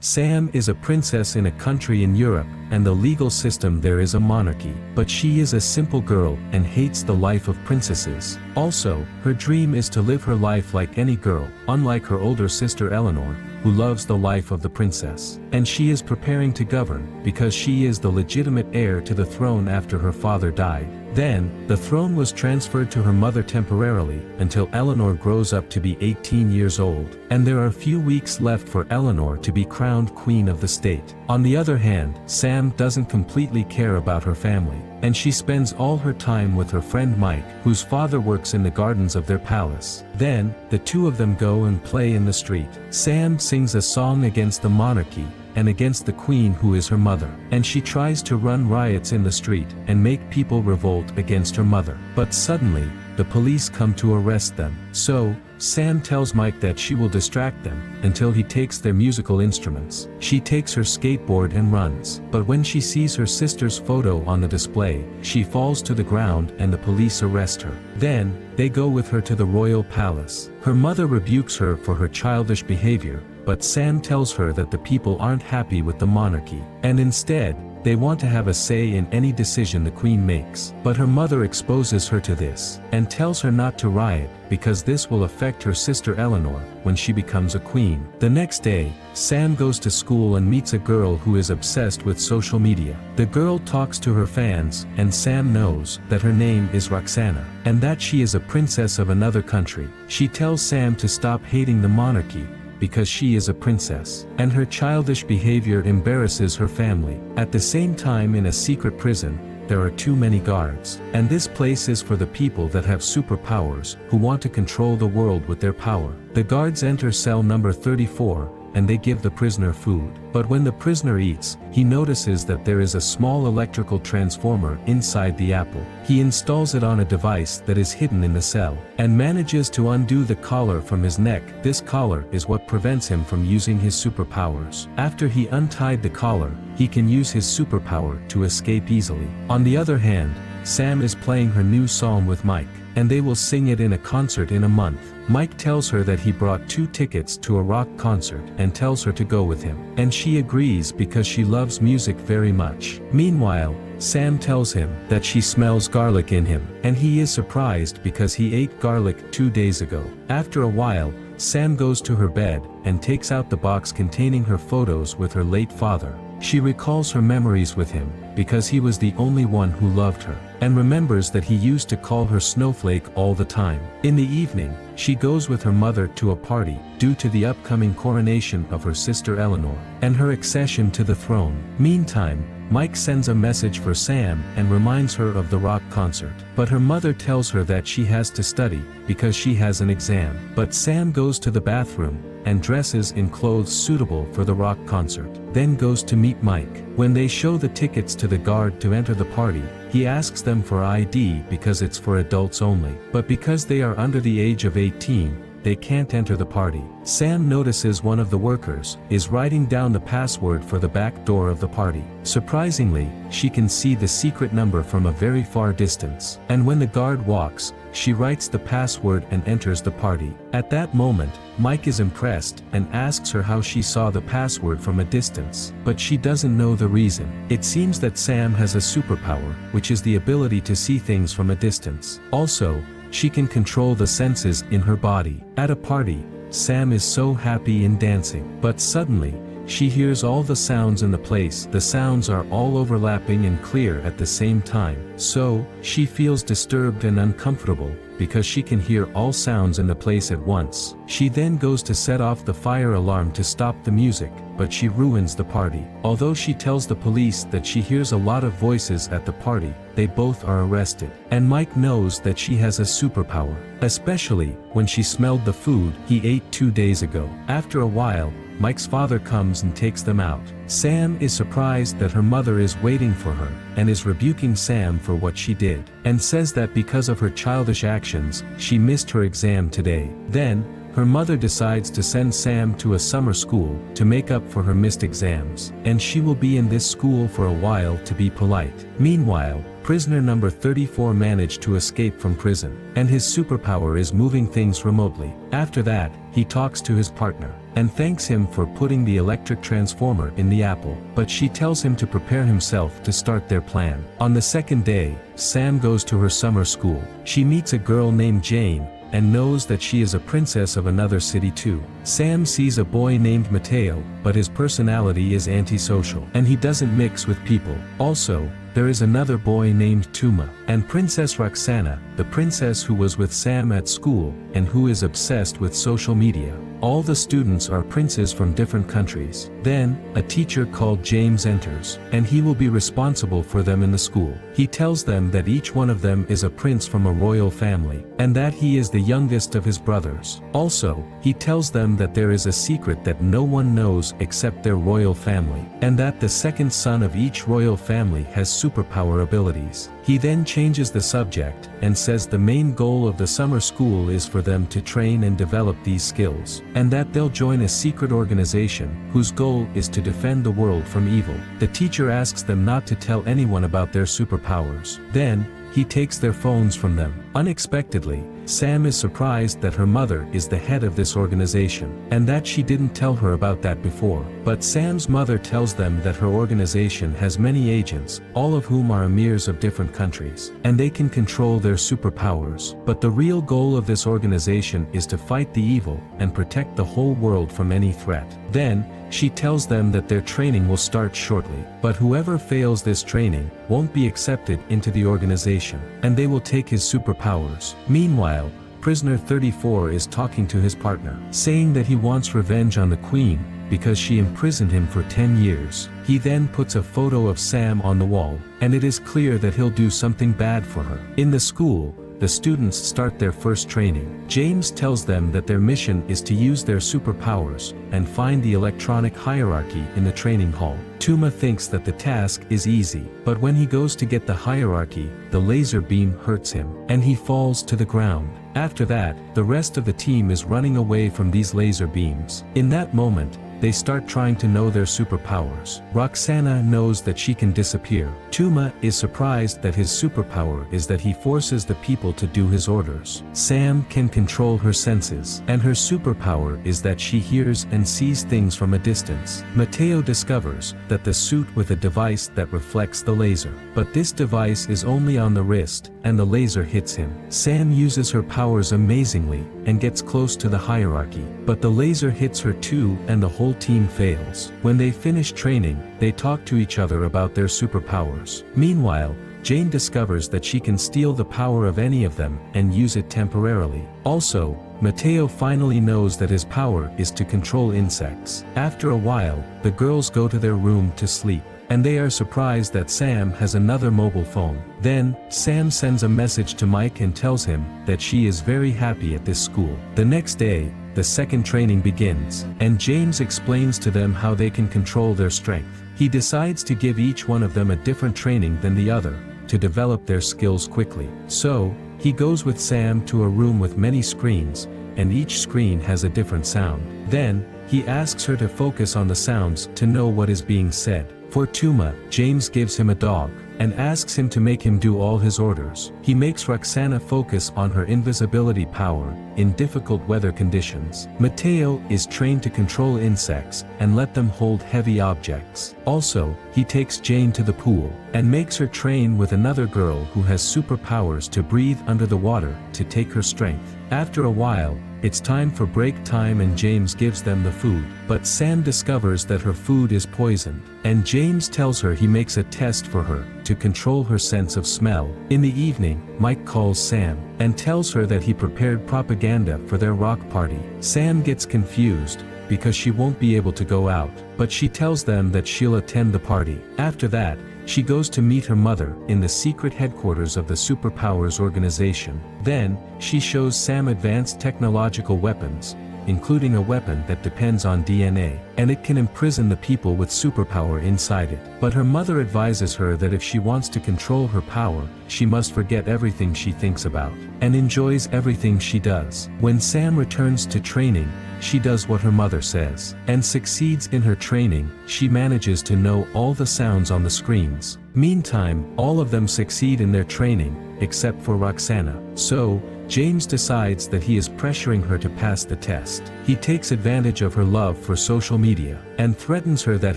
Sam is a princess in a country in Europe, and the legal system there is a monarchy. But she is a simple girl and hates the life of princesses. Also, her dream is to live her life like any girl, unlike her older sister Eleanor, who loves the life of the princess. And she is preparing to govern, because she is the legitimate heir to the throne after her father died. Then, the throne was transferred to her mother temporarily, until Eleanor grows up to be 18 years old, and there are few weeks left for Eleanor to be crowned queen of the state. On the other hand, Sam doesn't completely care about her family, and she spends all her time with her friend Mike, whose father works in the gardens of their palace. Then, the two of them go and play in the street. Sam sings a song against the monarchy, and against the queen who is her mother, and she tries to run riots in the street and make people revolt against her mother. But suddenly, the police come to arrest them. So, Sam tells Mike that she will distract them, until he takes their musical instruments. She takes her skateboard and runs, but when she sees her sister's photo on the display, she falls to the ground and the police arrest her. Then, they go with her to the royal palace. Her mother rebukes her for her childish behavior, but Sam tells her that the people aren't happy with the monarchy, and instead, they want to have a say in any decision the queen makes. But her mother exposes her to this, and tells her not to riot, because this will affect her sister Eleanor, when she becomes a queen. The next day, Sam goes to school and meets a girl who is obsessed with social media. The girl talks to her fans, and Sam knows that her name is Roxana, and that she is a princess of another country. She tells Sam to stop hating the monarchy, because she is a princess, and her childish behavior embarrasses her family. At the same time, in a secret prison, there are too many guards, and this place is for the people that have superpowers, who want to control the world with their power. The guards enter cell number 34, and they give the prisoner food. But when the prisoner eats, he notices that there is a small electrical transformer inside the apple. He installs it on a device that is hidden in the cell, and manages to undo the collar from his neck. This collar is what prevents him from using his superpowers. After he untied the collar, he can use his superpower to escape easily. On the other hand, Sam is playing her new song with Mike, and they will sing it in a concert in a month. Mike tells her that he brought 2 tickets to a rock concert and tells her to go with him. And she agrees because she loves music very much. Meanwhile, Sam tells him that she smells garlic in him, and he is surprised because he ate garlic 2 days ago. After a while, Sam goes to her bed and takes out the box containing her photos with her late father. She recalls her memories with him, because he was the only one who loved her, and remembers that he used to call her Snowflake all the time. In the evening, she goes with her mother to a party, due to the upcoming coronation of her sister Eleanor, and her accession to the throne. Meantime, Mike sends a message for Sam and reminds her of the rock concert. But her mother tells her that she has to study, because she has an exam. But Sam goes to the bathroom, and dresses in clothes suitable for the rock concert, then goes to meet Mike. When they show the tickets to the guard to enter the party, he asks them for ID because it's for adults only. But because they are under the age of 18, they can't enter the party. Sam notices one of the workers is writing down the password for the back door of the party. Surprisingly, she can see the secret number from a very far distance, and when the guard walks, she writes the password and enters the party. At that moment, Mike is impressed and asks her how she saw the password from a distance, but she doesn't know the reason. It seems that Sam has a superpower, which is the ability to see things from a distance. Also, she can control the senses in her body. At a party, Sam is so happy in dancing, but suddenly, she hears all the sounds in the place. The sounds are all overlapping and clear at the same time. So, she feels disturbed and uncomfortable, because she can hear all sounds in the place at once. She then goes to set off the fire alarm to stop the music, but she ruins the party. Although she tells the police that she hears a lot of voices at the party, they both are arrested. And Mike knows that she has a superpower, especially when she smelled the food he ate 2 days ago. After a while, Mike's father comes and takes them out. Sam is surprised that her mother is waiting for her, and is rebuking Sam for what she did, and says that because of her childish actions, she missed her exam today. Then, her mother decides to send Sam to a summer school to make up for her missed exams, and she will be in this school for a while to be polite. Meanwhile, prisoner number 34 managed to escape from prison, and his superpower is moving things remotely. After that, he talks to his partner, and thanks him for putting the electric transformer in the apple, but she tells him to prepare himself to start their plan. On the second day, Sam goes to her summer school. She meets a girl named Jane, and knows that she is a princess of another city too. Sam sees a boy named Mateo, but his personality is antisocial, and he doesn't mix with people. Also, there is another boy named Tuma, and Princess Roxana, the princess who was with Sam at school, and who is obsessed with social media. All the students are princes from different countries. Then, a teacher called James enters, and he will be responsible for them in the school. He tells them that each one of them is a prince from a royal family, and that he is the youngest of his brothers. Also, he tells them that there is a secret that no one knows except their royal family, and that the second son of each royal family has superpower abilities. He then changes the subject, and says the main goal of the summer school is for them to train and develop these skills, and that they'll join a secret organization, whose goal is to defend the world from evil. The teacher asks them not to tell anyone about their superpowers. Then, he takes their phones from them. Unexpectedly, Sam is surprised that her mother is the head of this organization, and that she didn't tell her about that before. But Sam's mother tells them that her organization has many agents, all of whom are emirs of different countries, and they can control their superpowers. But the real goal of this organization is to fight the evil, and protect the whole world from any threat. Then, she tells them that their training will start shortly, but whoever fails this training won't be accepted into the organization, and they will take his superpowers. Meanwhile, prisoner 34 is talking to his partner, saying that he wants revenge on the queen, because she imprisoned him for 10 years. He then puts a photo of Sam on the wall, and it is clear that he'll do something bad for her. In the school, the students start their first training. James tells them that their mission is to use their superpowers, and find the electronic hierarchy in the training hall. Tuma thinks that the task is easy, but when he goes to get the hierarchy, the laser beam hurts him, and he falls to the ground. After that, the rest of the team is running away from these laser beams. In that moment, they start trying to know their superpowers. Roxana knows that she can disappear. Tuma is surprised that his superpower is that he forces the people to do his orders. Sam can control her senses, and her superpower is that she hears and sees things from a distance. Mateo discovers that the suit with a device that reflects the laser, but this device is only on the wrist, and the laser hits him. Sam uses her powers amazingly, and gets close to the hierarchy, but the laser hits her too, and the whole team fails. When they finish training, they talk to each other about their superpowers. Meanwhile, Jane discovers that she can steal the power of any of them, and use it temporarily. Also, Mateo finally knows that his power is to control insects. After a while, the girls go to their room to sleep, and they are surprised that Sam has another mobile phone. Then, Sam sends a message to Mike and tells him that she is very happy at this school. The next day, the second training begins, and James explains to them how they can control their strength. He decides to give each one of them a different training than the other, to develop their skills quickly. So, he goes with Sam to a room with many screens, and each screen has a different sound. Then, he asks her to focus on the sounds to know what is being said. For Tuma, James gives him a dog, and asks him to make him do all his orders. He makes Roxana focus on her invisibility power, in difficult weather conditions. Mateo is trained to control insects, and let them hold heavy objects. Also, he takes Jane to the pool, and makes her train with another girl who has superpowers to breathe under the water, to take her strength. After a while, it's time for break time and James gives them the food. But Sam discovers that her food is poisoned, and James tells her he makes a test for her, to control her sense of smell. In the evening, Mike calls Sam, and tells her that he prepared propaganda for their rock party. Sam gets confused, because she won't be able to go out, but she tells them that she'll attend the party. After that, she goes to meet her mother in the secret headquarters of the Superpowers organization. Then, she shows Sam advanced technological weapons, including a weapon that depends on DNA, and it can imprison the people with superpower inside it. But her mother advises her that if she wants to control her power, she must forget everything she thinks about, and enjoys everything she does. When Sam returns to training, she does what her mother says, and succeeds in her training. She manages to know all the sounds on the screens. Meantime, all of them succeed in their training, except for Roxana. So, James decides that he is pressuring her to pass the test. He takes advantage of her love for social media, and threatens her that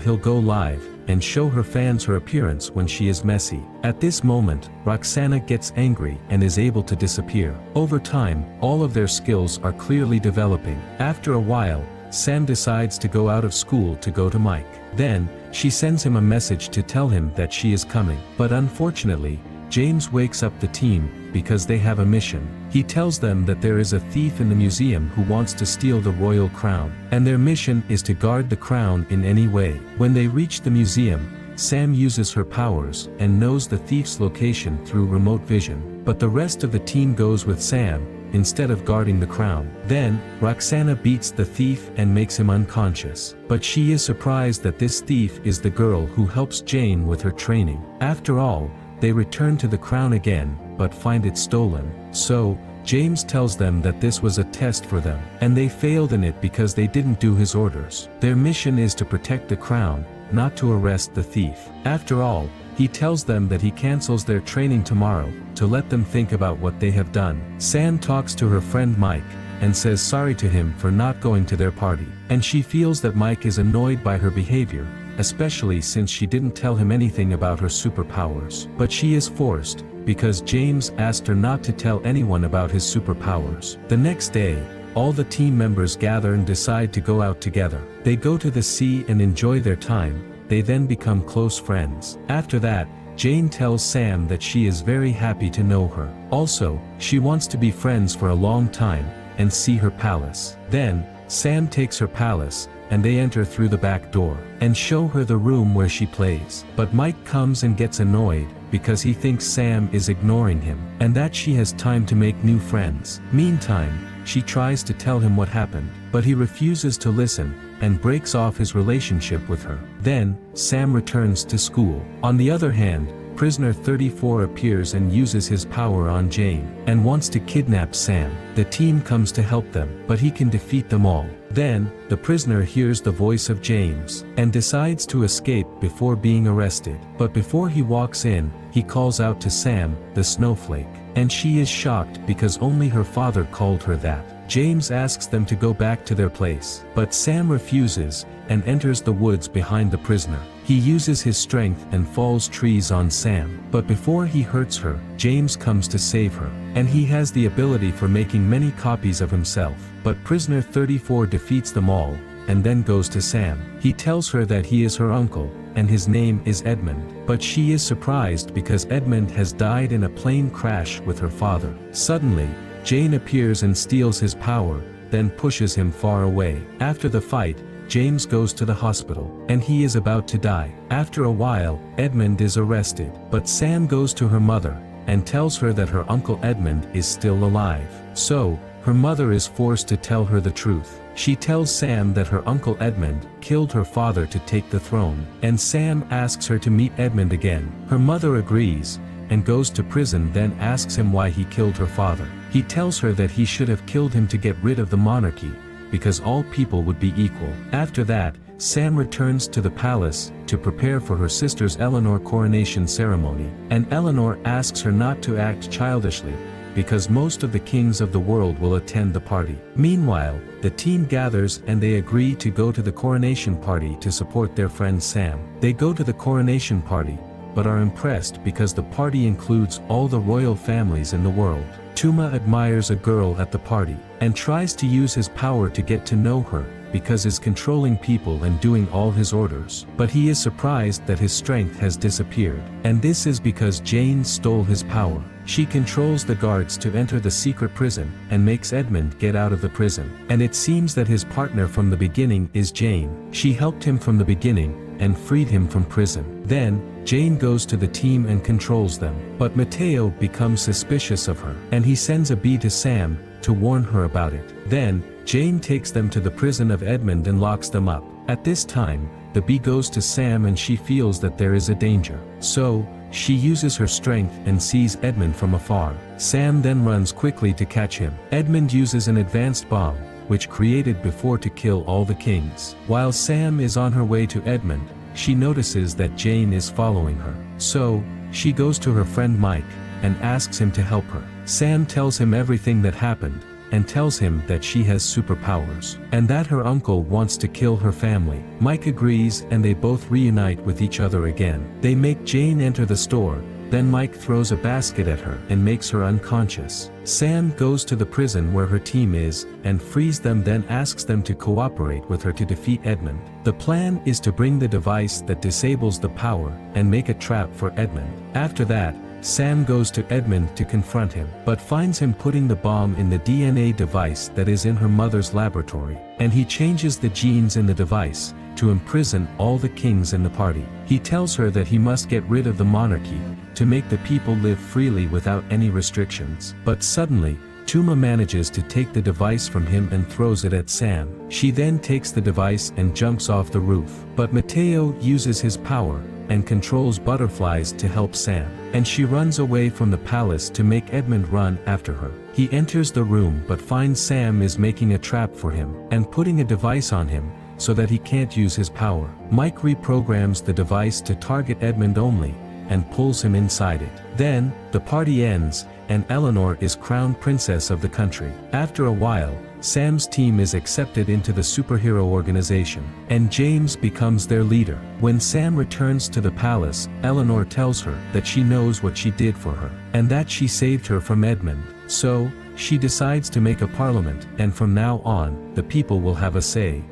he'll go live and show her fans her appearance when she is messy. At this moment, Roxana gets angry and is able to disappear. Over time, all of their skills are clearly developing. After a while, Sam decides to go out of school to go to Mike. Then, she sends him a message to tell him that she is coming. But unfortunately, James wakes up the team because they have a mission. He tells them that there is a thief in the museum who wants to steal the royal crown, and their mission is to guard the crown in any way. When they reach the museum, Sam uses her powers and knows the thief's location through remote vision, but the rest of the team goes with Sam instead of guarding the crown. Then, Roxana beats the thief and makes him unconscious, but she is surprised that this thief is the girl who helps Jane with her training. After all, they return to the crown again, but find it stolen. So, James tells them that this was a test for them, and they failed in it because they didn't do his orders. Their mission is to protect the crown, not to arrest the thief. After all, he tells them that he cancels their training tomorrow, to let them think about what they have done. Sam talks to her friend Mike, and says sorry to him for not going to their party, and she feels that Mike is annoyed by her behavior, especially since she didn't tell him anything about her superpowers. But she is forced, because James asked her not to tell anyone about his superpowers. The next day, all the team members gather and decide to go out together. They go to the sea and enjoy their time. They then become close friends. After that, Jane tells Sam that she is very happy to know her. Also, she wants to be friends for a long time, and see her palace. Then, Sam takes her palace, and they enter through the back door, and show her the room where she plays. But Mike comes and gets annoyed, because he thinks Sam is ignoring him, and that she has time to make new friends. Meantime, she tries to tell him what happened, but he refuses to listen, and breaks off his relationship with her. Then, Sam returns to school. On the other hand, Prisoner 34 appears and uses his power on Jane, and wants to kidnap Sam. The team comes to help them, but he can defeat them all. Then, the prisoner hears the voice of James, and decides to escape before being arrested. But before he walks in, he calls out to Sam, the snowflake, and she is shocked because only her father called her that. James asks them to go back to their place, but Sam refuses, and enters the woods behind the prisoner. He uses his strength and falls trees on Sam, but before he hurts her, James comes to save her, and he has the ability for making many copies of himself. But Prisoner 34 defeats them all, and then goes to Sam. He tells her that he is her uncle, and his name is Edmund, but she is surprised because Edmund has died in a plane crash with her father. Suddenly, Jane appears and steals his power, then pushes him far away. After the fight, James goes to the hospital, and he is about to die. After a while, Edmund is arrested, but Sam goes to her mother, and tells her that her uncle Edmund is still alive. So, her mother is forced to tell her the truth. She tells Sam that her uncle Edmund killed her father to take the throne, and Sam asks her to meet Edmund again. Her mother agrees, and goes to prison, then asks him why he killed her father. He tells her that he should have killed him to get rid of the monarchy, because all people would be equal. After that, Sam returns to the palace to prepare for her sister's Eleanor coronation ceremony, and Eleanor asks her not to act childishly, because most of the kings of the world will attend the party. Meanwhile, the team gathers and they agree to go to the coronation party to support their friend Sam. They go to the coronation party, but are impressed because the party includes all the royal families in the world. Tuma admires a girl at the party, and tries to use his power to get to know her, because he's controlling people and doing all his orders. But he is surprised that his strength has disappeared, and this is because Jane stole his power. She controls the guards to enter the secret prison, and makes Edmund get out of the prison. And it seems that his partner from the beginning is Jane. She helped him from the beginning, and freed him from prison. Then, Jane goes to the team and controls them. But Matteo becomes suspicious of her, and he sends a bee to Sam to warn her about it. Then, Jane takes them to the prison of Edmund and locks them up. At this time, the bee goes to Sam and she feels that there is a danger. So, she uses her strength and sees Edmund from afar. Sam then runs quickly to catch him. Edmund uses an advanced bomb, which created before to kill all the kings. While Sam is on her way to Edmund, she notices that Jane is following her. So, she goes to her friend Mike, and asks him to help her. Sam tells him everything that happened, and tells him that she has superpowers, and that her uncle wants to kill her family. Mike agrees and they both reunite with each other again. They make Jane enter the store, then Mike throws a basket at her and makes her unconscious. Sam goes to the prison where her team is, and frees them, then asks them to cooperate with her to defeat Edmund. The plan is to bring the device that disables the power, and make a trap for Edmund. After that, Sam goes to Edmund to confront him, but finds him putting the bomb in the DNA device that is in her mother's laboratory, and he changes the genes in the device to imprison all the kings in the party. He tells her that he must get rid of the monarchy to make the people live freely without any restrictions. But suddenly, Tuma manages to take the device from him and throws it at Sam. She then takes the device and jumps off the roof. But Matteo uses his power and controls butterflies to help Sam, and she runs away from the palace to make Edmund run after her. He enters the room but finds Sam is making a trap for him and putting a device on him so that he can't use his power. Mike reprograms the device to target Edmund only and pulls him inside it. Then, the party ends, and Eleanor is crowned princess of the country. After a while, Sam's team is accepted into the superhero organization, and James becomes their leader. When Sam returns to the palace, Eleanor tells her that she knows what she did for her, and that she saved her from Edmund. So, she decides to make a parliament, and from now on, the people will have a say.